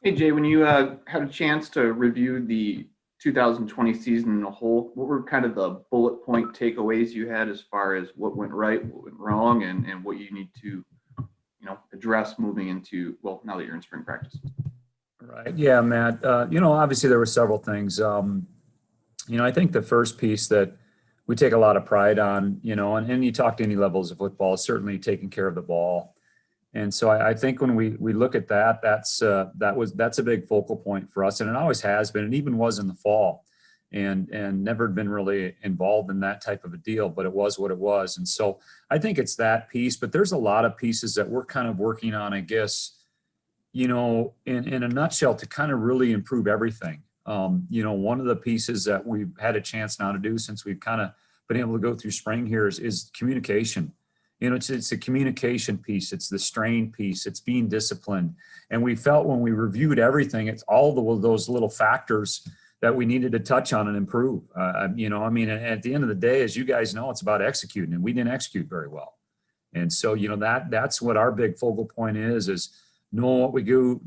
Hey Jay, when you had a chance to review the 2020 season in a whole, what were kind of the bullet point takeaways you had as far as what went right, what went wrong, and what you need to, address moving into, well, now that you're in spring practice? Right. Yeah, Matt. Obviously there were several things. I think the first piece that we take a lot of pride on, and you talk to any levels of football, is certainly taking care of the ball. And so I think when we look at that, that's a big focal point for us, and it always has been, and even was in the fall, and never been really involved in that type of a deal, but it was what it was. And so I think it's that piece, but there's a lot of pieces that we're kind of working on, I guess, in a nutshell, to kind of really improve everything. One of the pieces that we've had a chance now to do since we've kind of been able to go through spring here is communication. It's a communication piece. It's the strain piece. It's being disciplined. And we felt when we reviewed everything, it's all those little factors that we needed to touch on and improve. At the end of the day, as you guys know, it's about executing, and we didn't execute very well. And so, that's what our big focal point is know what we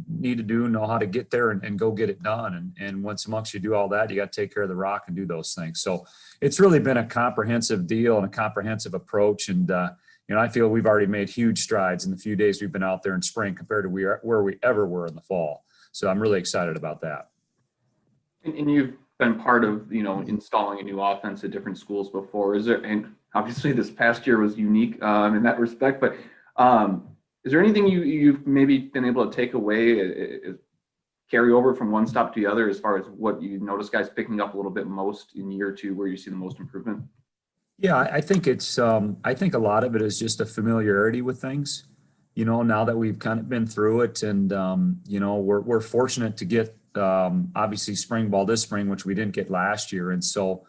need to do, know how to get there and go get it done. And once amongst you do all that, you got to take care of the rock and do those things. So it's really been a comprehensive deal and a comprehensive approach. And, I feel we've already made huge strides in the few days we've been out there in spring compared to where we ever were in the fall. So I'm really excited about that. And you've been part of, installing a new offense at different schools before. And obviously this past year was unique in that respect, but is there anything you've maybe been able to take away, carry over from one stop to the other, as far as what you notice guys picking up a little bit most in year two, where you see the most improvement? Yeah, I think I think a lot of it is just a familiarity with things, now that we've kind of been through it, and, we're fortunate to get, obviously spring ball this spring, which we didn't get last year. And so,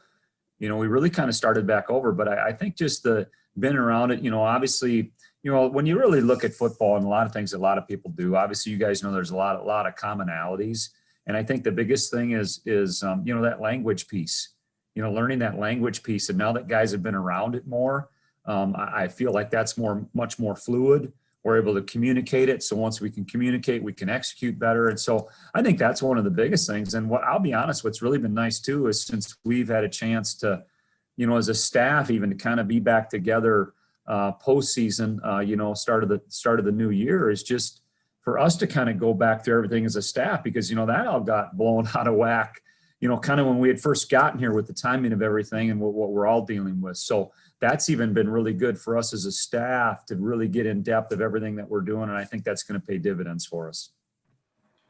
we really kind of started back over, but I think just the been around it, obviously, when you really look at football and a lot of things that a lot of people do, obviously you guys know there's a lot of commonalities. And I think the biggest thing is that language piece. Learning that language piece. And now that guys have been around it more, I feel like that's much more fluid. We're able to communicate it. So once we can communicate, we can execute better. And so I think that's one of the biggest things. And I'll be honest, what's really been nice too, is since we've had a chance to, as a staff, even to kind of be back together postseason, start of the new year, is just for us to kind of go back through everything as a staff, because, that all got blown out of whack, kind of when we had first gotten here with the timing of everything and what we're all dealing with. So that's even been really good for us as a staff to really get in depth of everything that we're doing. And I think that's going to pay dividends for us.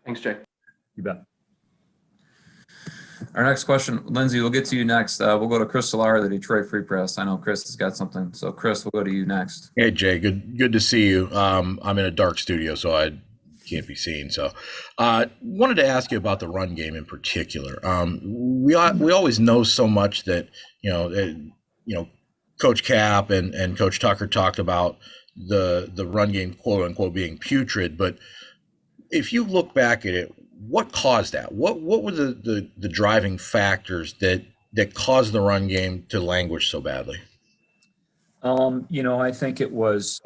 Thanks, Jay. You bet. Our next question, Lindsay, we'll get to you next. We'll go to Chris Solari, the Detroit Free Press. I know Chris has got something. So Chris, we'll go to you next. Hey, Jay, good to see you. I'm in a dark studio, so I can't be seen. So wanted to ask you about the run game in particular. We always know so much that, Coach Cap and Coach Tucker talked about the run game, quote unquote, being putrid. But if you look back at it, what caused that? What were the driving factors that caused the run game to languish so badly? I think it was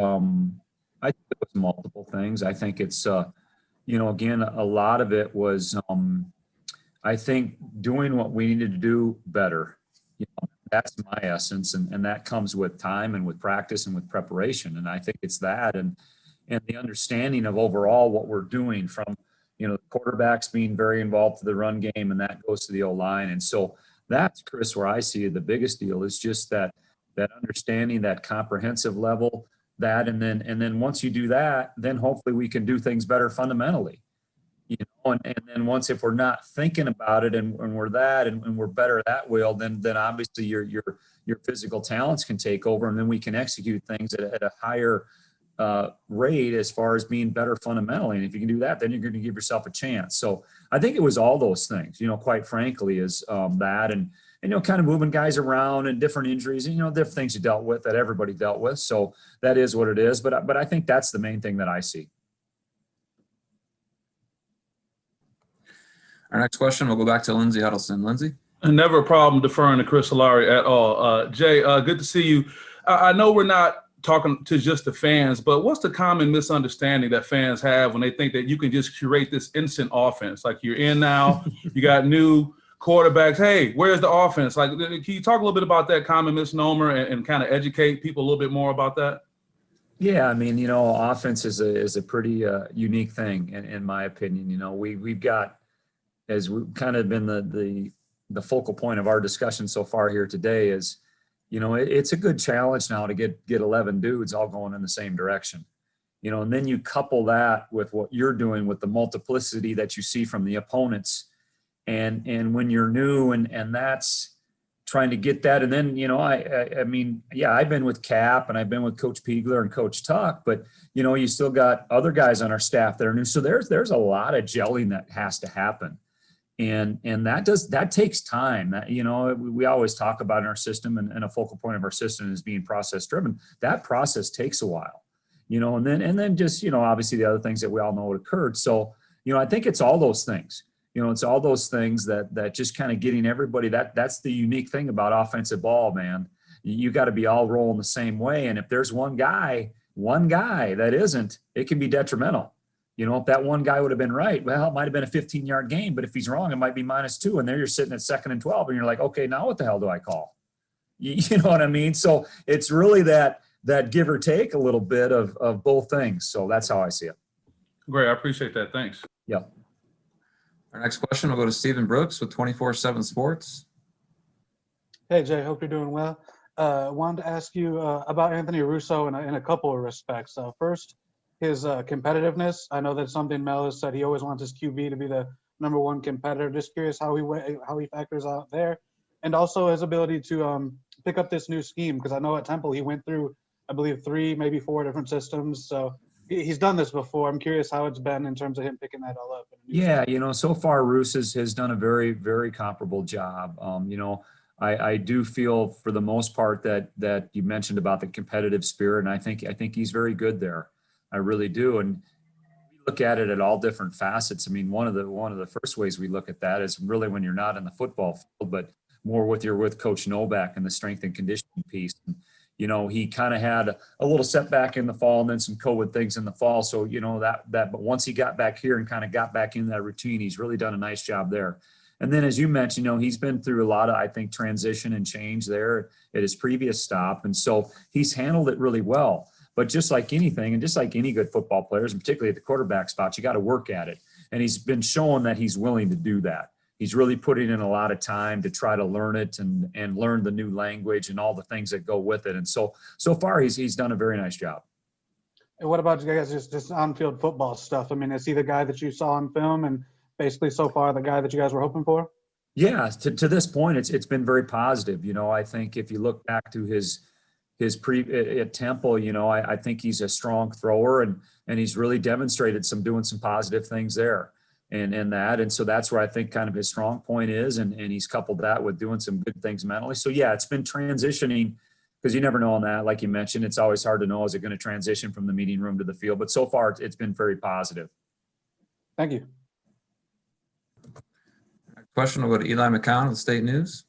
multiple things. I think it's again, a lot of it was I think doing what we needed to do better. That's my essence, and that comes with time and with practice and with preparation. And I think it's that and the understanding of overall what we're doing, from the quarterbacks being very involved to the run game, and that goes to the O-line. And so that's, Chris, where I see the biggest deal is just that understanding, that comprehensive level, and then once you do that, then hopefully we can do things better fundamentally. And then once, if we're not thinking about it and we're that and we're better that way, then obviously your physical talents can take over, and then we can execute things at a higher rate as far as being better fundamentally. And if you can do that, then you're going to give yourself a chance. So I think it was all those things, quite frankly, is that and kind of moving guys around and different injuries, different things you dealt with that everybody dealt with. So that is what it is. But I think that's the main thing that I see. Our next question, we'll go back to Lindsay Huddleston. Lindsay? Never a problem deferring to Chris Solari at all. Jay, good to see you. I know we're not talking to just the fans, but what's the common misunderstanding that fans have when they think that you can just curate this instant offense? Like you're in now, you got new quarterbacks. Hey, where's the offense? Like, can you talk a little bit about that common misnomer and kind of educate people a little bit more about that? Yeah, I mean, offense is a pretty unique thing in my opinion. We've got, as we've kind of been the focal point of our discussion so far here today, is it's a good challenge now to get 11 dudes all going in the same direction. And then you couple that with what you're doing with the multiplicity that you see from the opponents, and when you're new, and that's trying to get that. And then, I mean, yeah, I've been with Cap and I've been with Coach Piegler and Coach Tuck, but you still got other guys on our staff that are new. So there's a lot of gelling that has to happen. And that takes time. We always talk about in our system, and a focal point of our system is being process driven. That process takes a while, and then just, obviously the other things that we all know what occurred. So, I think it's all those things. It's all those things that just kind of getting everybody, that's the unique thing about offensive ball, man. You got to be all rolling the same way. And if there's one guy that isn't, it can be detrimental. If that one guy would have been right, well, it might have been a 15-yard game, but if he's wrong, it might be -2. And there you're sitting at 2nd and 12, and you're like, okay, now what the hell do I call? You know what I mean? So it's really that give or take a little bit of both things. So that's how I see it. Great. I appreciate that. Thanks. Yeah. Our next question will go to Stephen Brooks with 24/7 Sports. Hey, Jay, hope you're doing well. Wanted to ask you about Anthony Russo in a couple of respects. First, his competitiveness. I know that's something Mel has said. He always wants his QB to be the #1 competitor. Just curious how he factors out there. And also his ability to pick up this new scheme, because I know at Temple he went through, I believe, 3, maybe 4 different systems. So he's done this before. I'm curious how it's been in terms of him picking that all up. Yeah, so far Roos has done a very, very comparable job. I do feel for the most part that you mentioned about the competitive spirit, and I think he's very good there. I really do. And we look at it at all different facets. I mean, one of the first ways we look at that is really when you're not in the football field, but more with Coach Novak and the strength and conditioning piece. And, he kind of had a little setback in the fall and then some COVID things in the fall. So, but once he got back here and kind of got back into that routine, he's really done a nice job there. And then, as you mentioned, he's been through a lot of, I think, transition and change there at his previous stop. And so he's handled it really well. But just like anything, and just like any good football players, and particularly at the quarterback spot, you got to work at it. And he's been showing that he's willing to do that. He's really putting in a lot of time to try to learn it and learn the new language and all the things that go with it. And so far, he's done a very nice job. And what about you guys, just on-field football stuff? I mean, is he the guy that you saw on film and basically so far the guy that you guys were hoping for? Yeah, to this point, it's been very positive. I think if you look back to his at Temple, I think he's a strong thrower and he's really demonstrated doing some positive things there. And so that's where I think kind of his strong point is, and he's coupled that with doing some good things mentally. So yeah, it's been transitioning, because you never know on that. Like you mentioned, it's always hard to know, is it going to transition from the meeting room to the field? But so far, it's been very positive. Thank you. Question will go to Eli McCown with State News.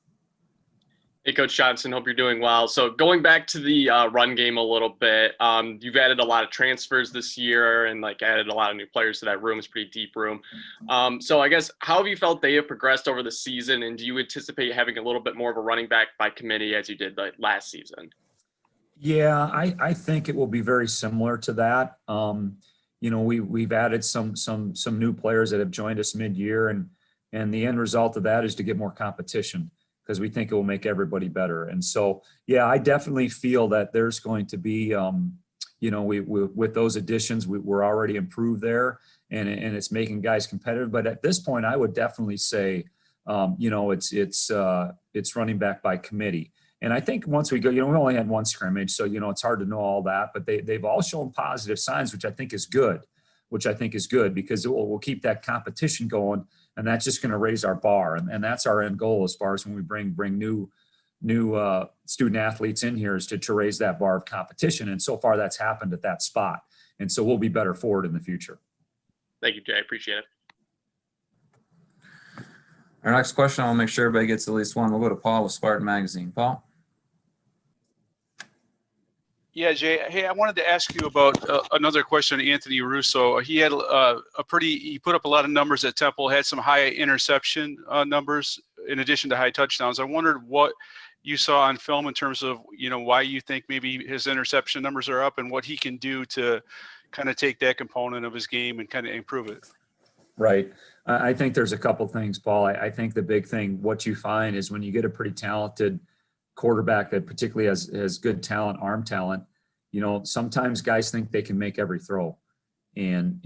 Hey, Coach Johnson, hope you're doing well. So going back to the run game a little bit, you've added a lot of transfers this year and added a lot of new players to that room. It's a pretty deep room. So I guess, how have you felt they have progressed over the season, and do you anticipate having a little bit more of a running back by committee as you did last season? Yeah, I think it will be very similar to that. We've added some new players that have joined us mid-year, and the end result of that is to get more competition, because we think it will make everybody better. And so, yeah, I definitely feel that there's going to be, with those additions, we're already improved there, and it's making guys competitive. But at this point, I would definitely say, it's running back by committee. And I think once we go, we only had one scrimmage, so, it's hard to know all that, but they've all shown positive signs, which I think is good, because we'll keep that competition going. And that's just going to raise our bar. And that's our end goal as far as when we bring new student athletes in here, is to raise that bar of competition. And so far that's happened at that spot. And so we'll be better for it in the future. Thank you, Jay. I appreciate it. Our next question, I'll make sure everybody gets at least one. We'll go to Paul with Spartan Magazine. Paul? Yeah, Jay. Hey, I wanted to ask you about another question on Anthony Russo. He had he put up a lot of numbers at Temple, had some high interception numbers in addition to high touchdowns. I wondered what you saw on film in terms of, why you think maybe his interception numbers are up and what he can do to kind of take that component of his game and kind of improve it. Right. I think there's a couple things, Paul. I think the big thing, what you find is when you get a pretty talented quarterback that particularly has good talent, arm talent, sometimes guys think they can make every throw. And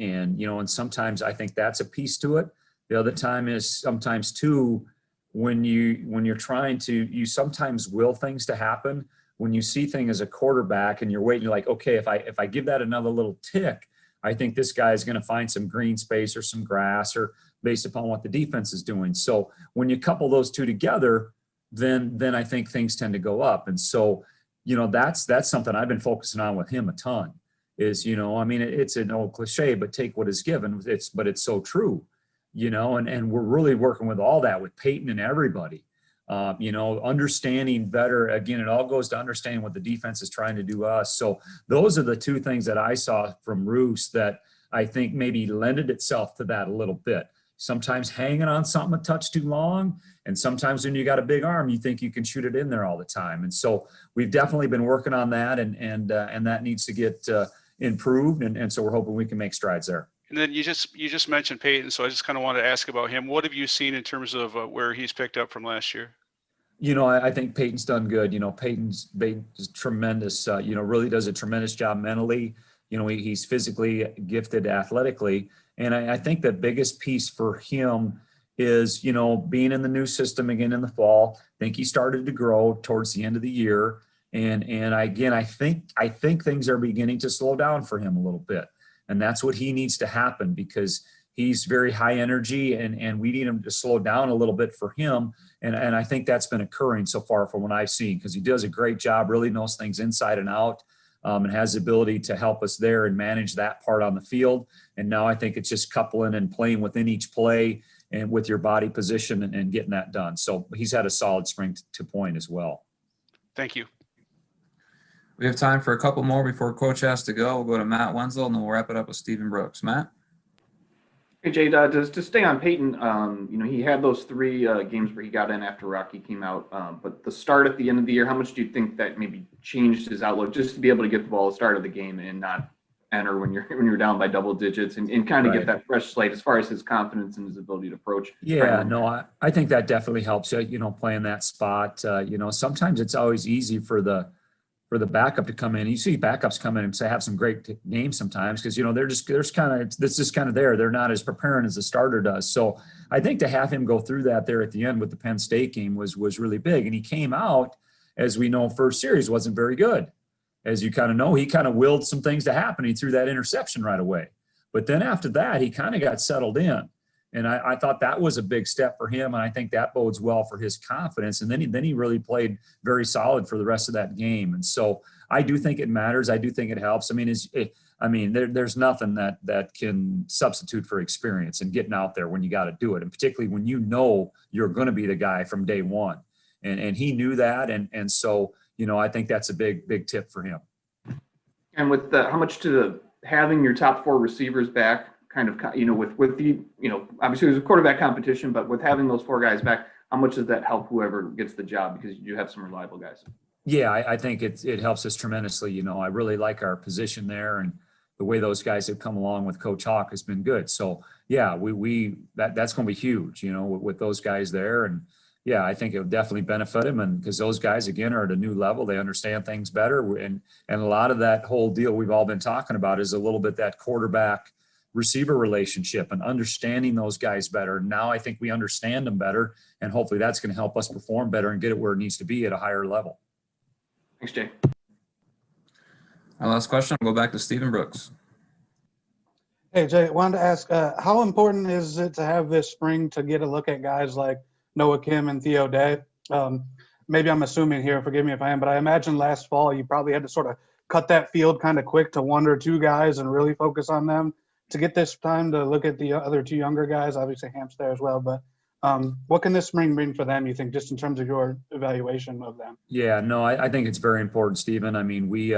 sometimes I think that's a piece to it. The other time is sometimes too, when you're trying to, you sometimes will things to happen. When you see things as a quarterback and you're waiting, you're like, okay, if I give that another little tick, I think this guy is going to find some green space or some grass or based upon what the defense is doing. So when you couple those two together, then I think things tend to go up. And so, that's something I've been focusing on with him a ton is, it's an old cliche, but take what is given. But it's so true, and we're really working with all that with Payton and everybody, understanding better. Again, it all goes to understanding what the defense is trying to do us. So those are the two things that I saw from Roos that I think maybe lended itself to that a little bit. Sometimes hanging on something a touch too long. And sometimes when you got a big arm, you think you can shoot it in there all the time. And so we've definitely been working on that and that needs to get improved. And so we're hoping we can make strides there. And then you just mentioned Payton. So I just kind of wanted to ask about him. What have you seen in terms of where he's picked up from last year? I think Payton's done good. Payton's tremendous, really does a tremendous job mentally. He's physically gifted athletically. And I think the biggest piece for him is, being in the new system again in the fall. I think he started to grow towards the end of the year. And again, I think things are beginning to slow down for him a little bit. And that's what he needs to happen because he's very high energy and we need him to slow down a little bit for him. And I think that's been occurring so far from what I've seen because he does a great job, really knows things inside and out. And has the ability to help us there and manage that part on the field. And now I think it's just coupling and playing within each play and with your body position and getting that done. So he's had a solid spring to point as well. Thank you. We have time for a couple more before Coach has to go. We'll go to Matt Wenzel, and then we'll wrap it up with Stephen Brooks. Matt? Hey, Jay, to stay on Payton, he had those 3 games where he got in after Rocky came out. But the start at the end of the year, how much do you think that maybe changed his outlook just to be able to get the ball at the start of the game and not enter when you're down by double digits and kind of get that fresh slate as far as his confidence and his ability to approach? Yeah, no, I think that definitely helps you, playing that spot. Sometimes it's always easy for the backup to come in. You see backups come in and have some great names sometimes because, it's just kind of there. They're not as preparing as the starter does. So I think to have him go through that there at the end with the Penn State game was really big. And he came out, as we know, first series wasn't very good. As you kind of know, he kind of willed some things to happen. He threw that interception right away. But then after that, he kind of got settled in. And I thought that was a big step for him. And I think that bodes well for his confidence. And then he really played very solid for the rest of that game. And so I do think it matters. I do think it helps. There's nothing that can substitute for experience and getting out there when you got to do it. And particularly when you're going to be the guy from day one. And he knew that. And so, I think that's a big tip for him. And with how much to having your top 4 receivers back, kind of, with the, obviously there's a quarterback competition, but with having those 4 guys back, how much does that help whoever gets the job? Because you do have some reliable guys. Yeah, I think it helps us tremendously. I really like our position there and the way those guys have come along with Coach Hawk has been good. So yeah, that's going to be huge, with those guys there. And yeah, I think it would definitely benefit him. And because those guys, again, are at a new level, they understand things better. And a lot of that whole deal we've all been talking about is a little bit that quarterback receiver relationship and understanding those guys better. Now I think we understand them better, and hopefully that's going to help us perform better and get it where it needs to be at a higher level. Thanks, Jay. Our last question, I'll go back to Stephen Brooks. Hey, Jay, wanted to ask, how important is it to have this spring to get a look at guys like Noah Kim and Theo Day? Maybe I'm assuming here, forgive me if I am, but I imagine last fall you probably had to sort of cut that field kind of quick to 1 or 2 guys and really focus on them. To get this time to look at the other 2 younger guys, obviously Hamp's there as well, but what can this spring bring for them, you think, just in terms of your evaluation of them? Yeah, no, I think it's very important, Stephen. We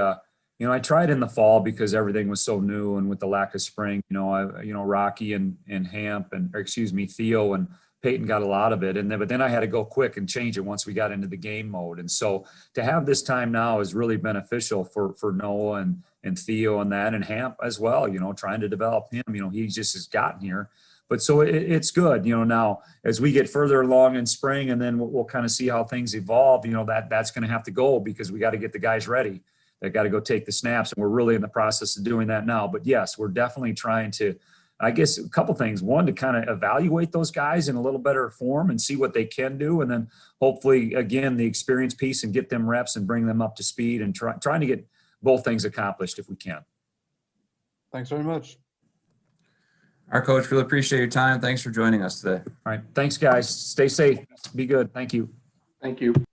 I tried in the fall because everything was so new, and with the lack of spring, Rocky and Theo and Payton got a lot of it. But then I had to go quick and change it once we got into the game mode. And so to have this time now is really beneficial for Noah and Theo and and Hamp as well, trying to develop him. He just has gotten here. But so it's good, now as we get further along in spring, and then we'll kind of see how things evolve, that's going to have to go, because we got to get the guys ready. They got to go take the snaps, and we're really in the process of doing that now. But yes, we're definitely trying to, I guess, a couple things. One, to kind of evaluate those guys in a little better form and see what they can do. And then hopefully, again, the experience piece, and get them reps and bring them up to speed, and trying to get both things accomplished if we can. Thanks very much. Our coach, really appreciate your time. Thanks for joining us today. All right. Thanks, guys. Stay safe. Be good. Thank you. Thank you.